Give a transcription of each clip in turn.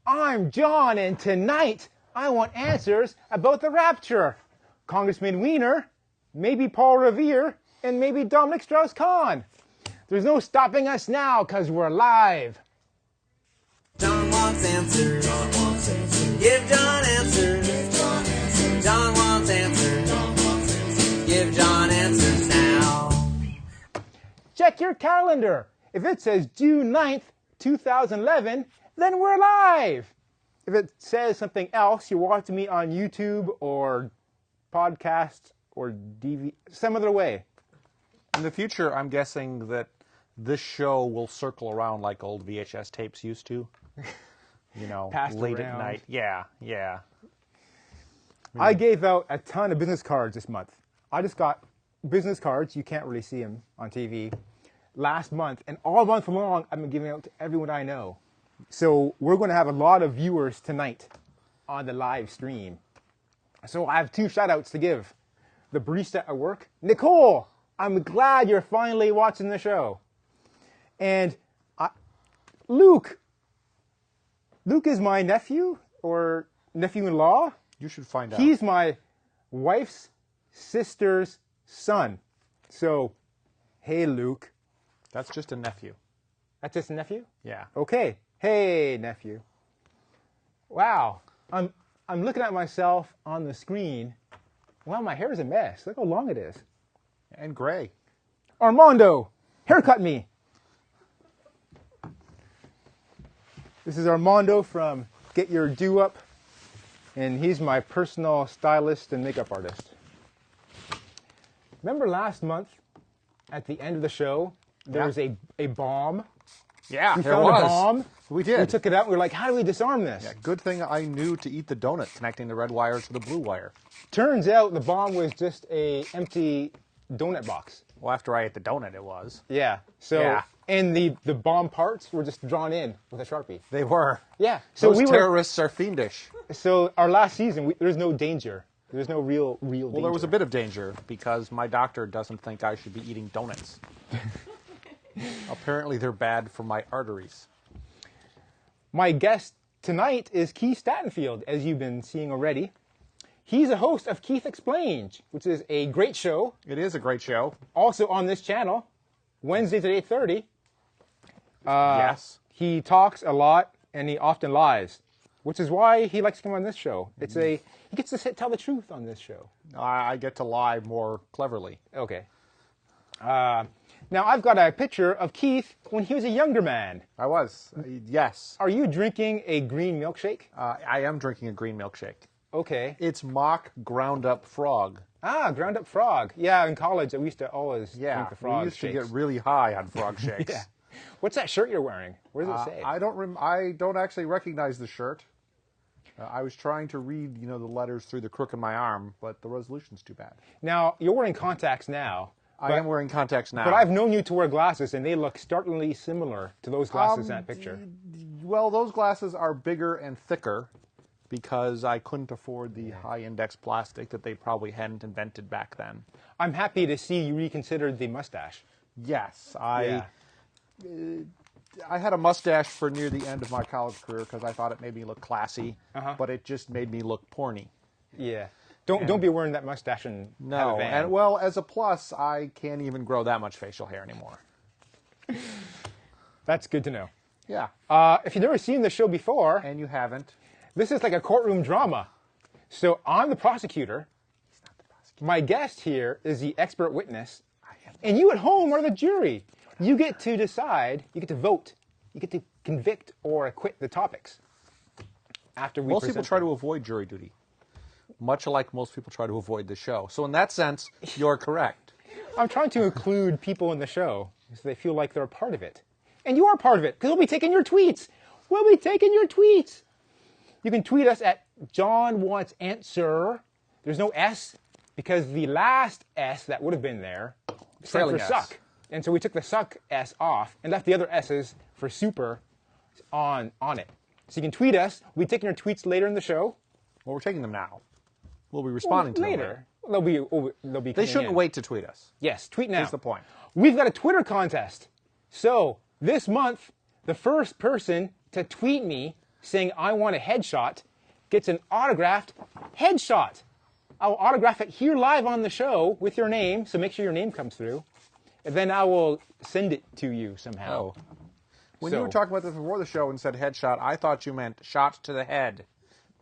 I'm John, and tonight I want answers about the Rapture. Congressman Weiner, maybe Paul Revere, and maybe Dominique Strauss-Kahn. There's no stopping us now, because we're live. John wants answers. John wants answers. Give John answers. Give John answers. John wants answers. John wants answers. Give John answers now. Check your calendar. If it says June 9th, 2011, then we're live. If it says something else, you're watching me on YouTube or podcast or DVD, some other way. In the future, I'm guessing that this show will circle around like old VHS tapes used to. You know, Passed late around. at night. Yeah. I gave out a ton of business cards this month. I just got business cards. You can't really see them on TV. Last month, and all month long, I've been giving out to everyone I know. So we're going to have a lot of viewers tonight on the live stream. So I have two shout-outs to give. The barista at work, Nicole, I'm glad you're finally watching the show. And Luke. Luke is my nephew, or nephew-in-law. You should find out. He's my wife's sister's son. So, hey, Luke. That's just a nephew. That's just a nephew? Yeah. Okay. Hey, nephew. Wow. I'm looking at myself on the screen. Wow, my hair is a mess. Look how long it is. And gray. Armando, haircut me. This is Armando from Get Your Do Up, and he's my personal stylist and makeup artist. Remember last month, at the end of the show, there was a bomb? Yeah, We there found was. a bomb. We did. We took it out, and we were like, how do we disarm this? Yeah, good thing I knew to eat the donut connecting the red wire to the blue wire. Turns out the bomb was just a empty donut box. Well, after I ate the donut, it was. Yeah. So, Yeah. and the bomb parts were just drawn in with a Sharpie. They were. Yeah. So Those terrorists are fiendish. So our last season, there's no danger. There's no real danger. Well, there was a bit of danger because my doctor doesn't think I should be eating donuts. Apparently, they're bad for my arteries. My guest tonight is Keith Stattenfield, as you've been seeing already. He's a host of Keith Explains, which is a great show. It is a great show. Also on this channel, Wednesdays at 8:30. Yes. He talks a lot, and he often lies, which is why he likes to come on this show. He gets to tell the truth on this show. I get to lie more cleverly. Okay. Now, I've got a picture of Keith when he was a younger man. I was. Yes. Are you drinking a green milkshake? I am drinking a green milkshake. Okay. It's mock ground up frog. Ah, ground up frog. Yeah, in college, we used to always drink the frog we used shakes. to get really high on frog shakes. Yeah. What's that shirt you're wearing? What does it say? I don't actually recognize the shirt. I was trying to read, the letters through the crook of my arm, but the resolution's too bad. Now, you're wearing contacts now. I am wearing contacts now. But I've known you to wear glasses, and they look startlingly similar to those glasses in that picture. Well, those glasses are bigger and thicker because I couldn't afford the high-index plastic that they probably hadn't invented back then. I'm happy to see you reconsidered the mustache. Yes, I had a mustache for near the end of my college career because I thought it made me look classy, but it just made me look porny. Yeah. Don't be wearing that mustache and have a van. And well, as a plus, I can't even grow that much facial hair anymore. That's good to know. Yeah. If you've never seen the show before, And you haven't. this is like a courtroom drama. So I'm the prosecutor. He's not the prosecutor. My guest here is the expert witness. And you at home are the jury. You get to decide, you get to vote, you get to convict or acquit the topics. After we Most people present try them. to avoid jury duty, much like most people try to avoid the show. So in that sense, you're correct. I'm trying to include people in the show so they feel like they're a part of it. And you are part of it, because we'll be taking your tweets. We'll be taking your tweets. You can tweet us at John Wants Answer. There's no S, because the last S that would have been there stands for Trailing S. suck. And so we took the suck S off and left the other S's for super on it. So you can tweet us. We'll be taking your tweets later in the show. Well, we're taking them now. We'll be responding to them later. They'll be They coming shouldn't in. wait to tweet us. Yes, tweet now. That's the point. We've got a Twitter contest. So this month, the first person to tweet me saying, I want a headshot, gets an autographed headshot. I'll autograph it here live on the show with your name, so make sure your name comes through. And then I will send it to you somehow. Oh. When you were talking about this before the show and said headshot, I thought you meant shot to the head.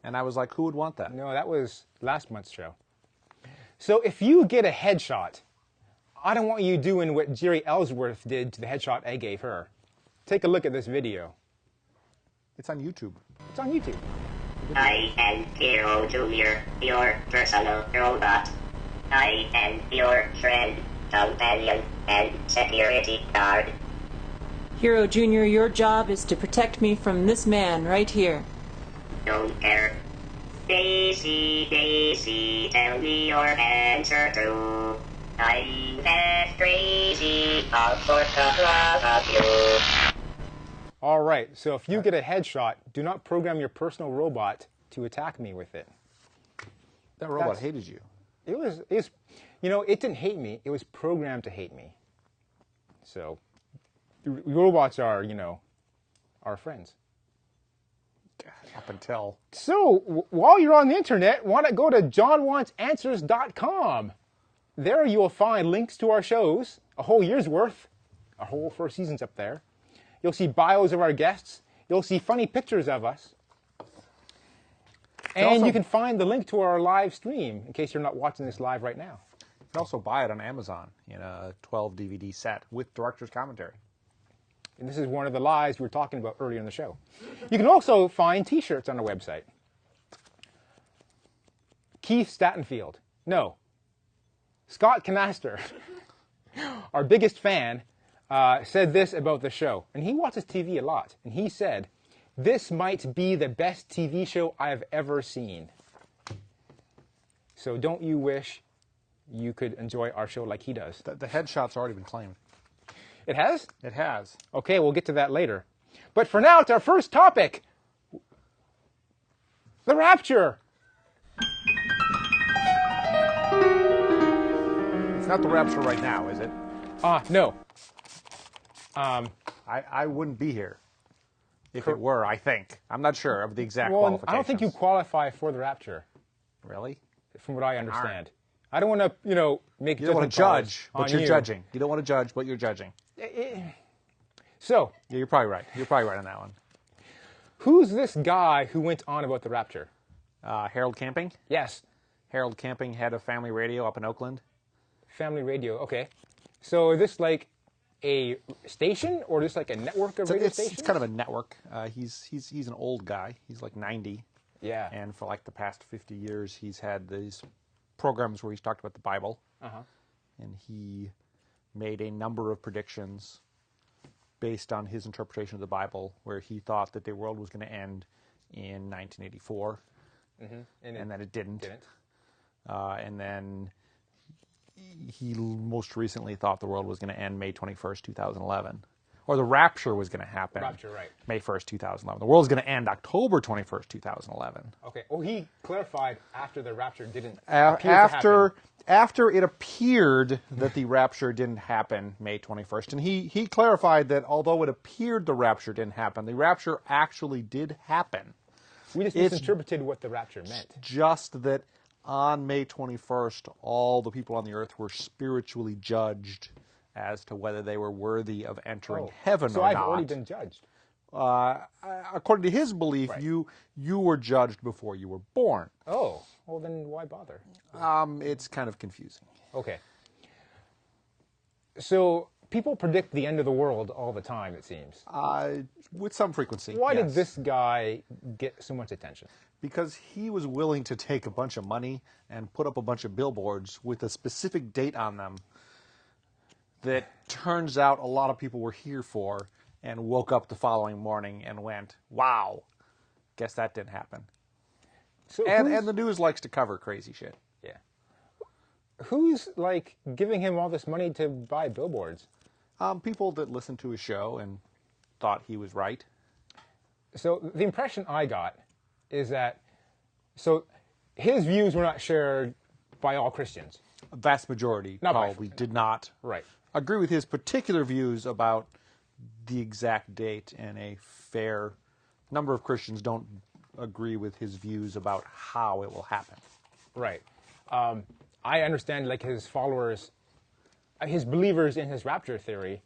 And I was like, who would want that? No, that was last month's show. So if you get a headshot, I don't want you doing what Jerry Ellsworth did to the headshot I gave her. Take a look at this video. It's on YouTube. It's on YouTube. I am Hero Junior, your personal robot. I am your friend, companion, and security guard. Hero Junior, your job is to protect me from this man right here. Don't care. Daisy, Daisy, tell me your answer too. I'm that crazy, I'll sort of love you. All right, so if you get a headshot, do not program your personal robot to attack me with it. That robot hated you. It was, it didn't hate me. It was programmed to hate me. So, robots are, our friends. Up until. So, while you're on the internet, why not go to johnwantsanswers.com? There you will find links to our shows, a whole year's worth, our whole 4 seasons up there. You'll see bios of our guests. You'll see funny pictures of us. And you can find the link to our live stream, in case you're not watching this live right now. You can also buy it on Amazon in a 12 DVD set with director's commentary. And this is one of the lies we were talking about earlier in the show. You can also find T-shirts on our website. Keith Stattenfield. No. Scott Canaster, our biggest fan, said this about the show. And he watches TV a lot. And he said, this might be the best TV show I have ever seen. So don't you wish you could enjoy our show like he does? The headshot's already been claimed. It has? It has. Okay, we'll get to that later. But for now, it's our first topic. The Rapture. It's not the Rapture right now, is it? No. I wouldn't be here if it were, I think. I'm not sure of the exact Well, qualifications. I don't think you qualify for the Rapture, Really? from what I understand. I don't want to, make You don't want to judge, but you're judging. You don't want to judge, but you're judging. So, Yeah, you're probably right. You're probably right on that one. who's this guy who went on about the Rapture? Harold Camping. Yes, Harold Camping, head of family radio up in Oakland. Family Radio. Okay. So is this like a station or just like a network of radio stations? It's kind of a network. He's an old guy. He's like 90. Yeah. And for like the past 50 years, he's had these programs where he's talked about the Bible. And he made a number of predictions based on his interpretation of the Bible, where he thought that the world was going to end in 1984, and then it didn't. And then he most recently thought the world was going to end May 21st, 2011. Or the Rapture was going to happen. Rapture, right. May 1st, 2011. The world's going to end October 21st, 2011. Okay. Well, he clarified after the Rapture didn't appear to happen. After it appeared that the Rapture didn't happen May 21st, and he clarified that although it appeared the Rapture didn't happen, the Rapture actually did happen. We just misinterpreted what the Rapture meant. Just that on May 21st, all the people on the earth were spiritually judged as to whether they were worthy of entering heaven or not. So I've already been judged. According to his belief, Right. you were judged before you were born. Oh, well then why bother? It's kind of confusing. Okay. So people predict the end of the world all the time, it seems. With some frequency. Why did yes. this guy get so much attention? Because he was willing to take a bunch of money and put up a bunch of billboards with a specific date on them that turns out a lot of people were here for and woke up the following morning and went, wow, guess that didn't happen. So And the news likes to cover crazy shit. yeah. Who's like giving him all this money to buy billboards? People that listened to his show and thought he was right. So the impression I got is that his views were not shared by all Christians. A vast majority Not by- probably did not Right. agree with his particular views about the exact date and a fair number of Christians don't agree with his views about how it will happen. Right. I understand, like, his followers, his believers in his rapture theory,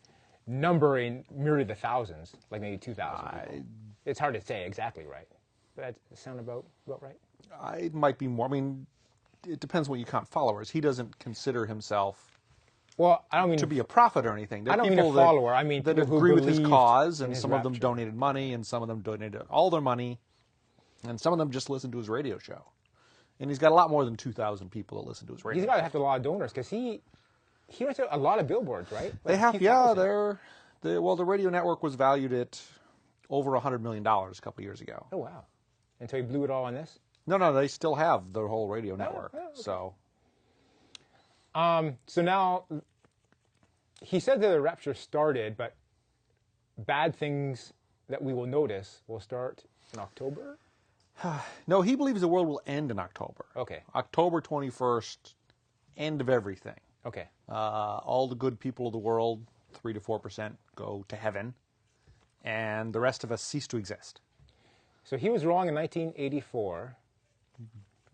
numbering merely the thousands, like maybe 2,000 people. It's hard to say exactly right. Does that sound about right? It might be more. I mean, it depends what you count followers. He doesn't consider himself Well, I don't mean to be a prophet or anything. There I are don't mean a people follower. I mean that people who agree with his believe cause, in and his some of them rapture. donated money, and some of them donated all their money, and some of them just listen to his radio show. And he's got a lot more than 2,000 people that listen to his radio He's show. got to have a lot of donors because he went to a lot of billboards, right? They Like have, 2,000. the radio network was valued at over $100 million a couple years ago. Oh, wow. Until he blew it all on this? No, they still have their whole radio network. okay. So, So now, he said that the rapture started, but bad things that we will notice will start in October? no, he believes the world will end in October. Okay. October 21st, end of everything. Okay. All the good people of the world, 3 to 4%, go to heaven, and the rest of us cease to exist. So he was wrong in 1984,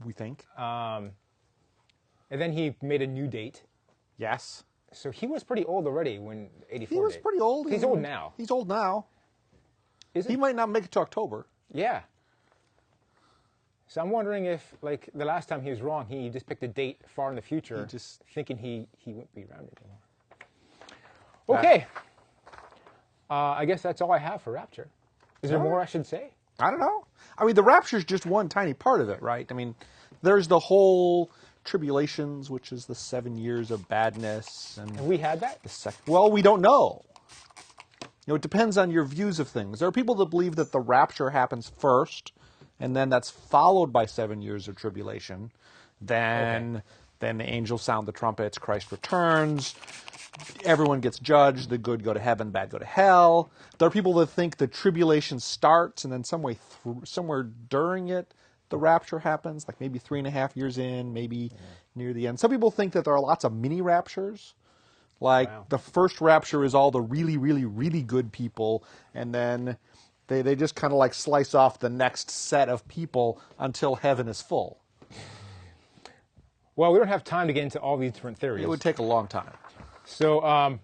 We think. and then he made a new date. Yes. So he was pretty old already when 84 He was date. pretty old. He's old now. He's old now. Is He it? might not make it to October. Yeah. So I'm wondering if, like, the last time he was wrong, he just picked a date far in the future, thinking he wouldn't be around anymore. Okay. I guess that's all I have for Rapture. Is there more I should say? I don't know. I mean, the rapture is just one tiny part of it, right? I mean, there's the whole tribulations, which is the 7 years of badness, and Have we had that? well, we don't know. It depends on your views of things. There are people that believe that the rapture happens first, and then that's followed by 7 years of tribulation. Then the angels sound the trumpets, Christ returns, everyone gets judged, the good go to heaven, bad go to hell. There are people that think the tribulation starts, and then somewhere during it, the rapture happens, like maybe 3.5 years in, maybe near the end. Some people think that there are lots of mini raptures. Like the first rapture is all the really, really, really good people, and then they just kind of like slice off the next set of people until heaven is full. Well, we don't have time to get into all these different theories. It would take a long time. So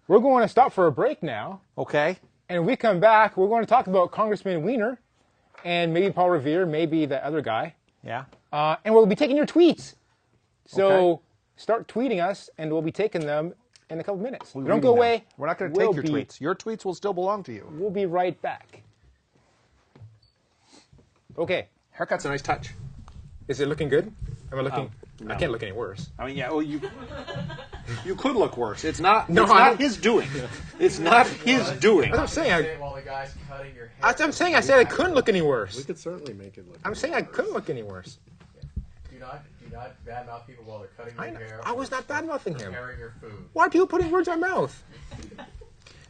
we're going to stop for a break now. Okay? And when we come back, we're going to talk about Congressman Weiner and maybe Paul Revere, maybe that other guy. Yeah? And we'll be taking your tweets. So Okay. start tweeting us, and we'll be taking them in a couple minutes. We're Don't reading go them. away. We're not going to take your tweets. Your tweets will still belong to you. We'll be right back. Okay. Haircut's a nice touch. Is it looking good? Am I looking? no. I can't look any worse. I mean, yeah, well, you could look worse. It's not. No, it's I not don't- his doing. It's not his doing. That's what I'm saying. While the guy's cutting your hair. That's what I'm saying. I said I couldn't look any We worse. could certainly make it look. I'm saying I couldn't look any worse. Do not badmouth people while they're cutting your hair. I was not bad-mouthing him. Preparing your food. Why are people putting words in my mouth?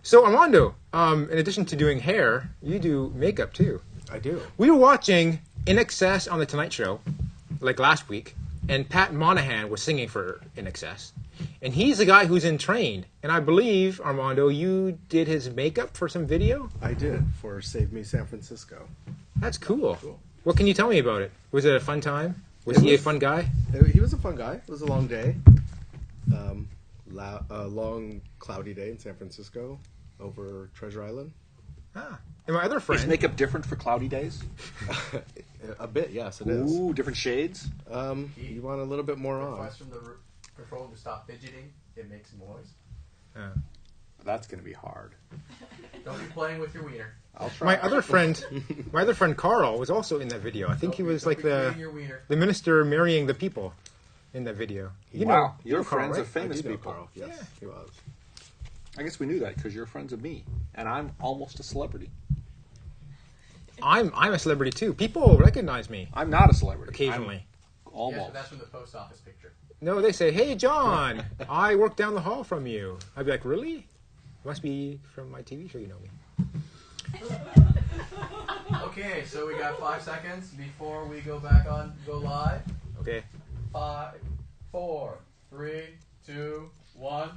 So, Armando, in addition to doing hair, you do makeup too. I do. We were watching In Excess on The Tonight Show, like last week, and Pat Monahan was singing for In Excess. And he's the guy who's in Train. And I believe, Armando, you did his makeup for some video? I did for Save Me San Francisco. That's cool. What can you tell me about it? Was it a fun time? Was he a fun guy? He was a fun guy. It was a long day. A long, cloudy day in San Francisco over Treasure Island. Ah. And my other friend... Is makeup different for cloudy days? A bit, yes, it is. Ooh, different shades? You want a little bit more on. Request from the control to stop fidgeting. It makes noise. That's going to be hard. Don't be playing with your wiener. I'll try. My other friend Carl was also in that video. I think he was like Don't be cleaning your wiener. the minister marrying the people in that video. You know Your Carl, friends right? of famous I do know people. Carl. Yes, he was. I guess we knew that because you're friends of me, and I'm almost a celebrity. I'm a celebrity too. People recognize me I'm not a celebrity. occasionally. I'm almost. Yes, that's from the post office picture. No, they say, "Hey, John, I work down the hall from you." I'd be like, "Really? Must be from my TV show. You know me." Okay, so we got 5 seconds before we go live. Okay. 5, 4, 3, 2, 1.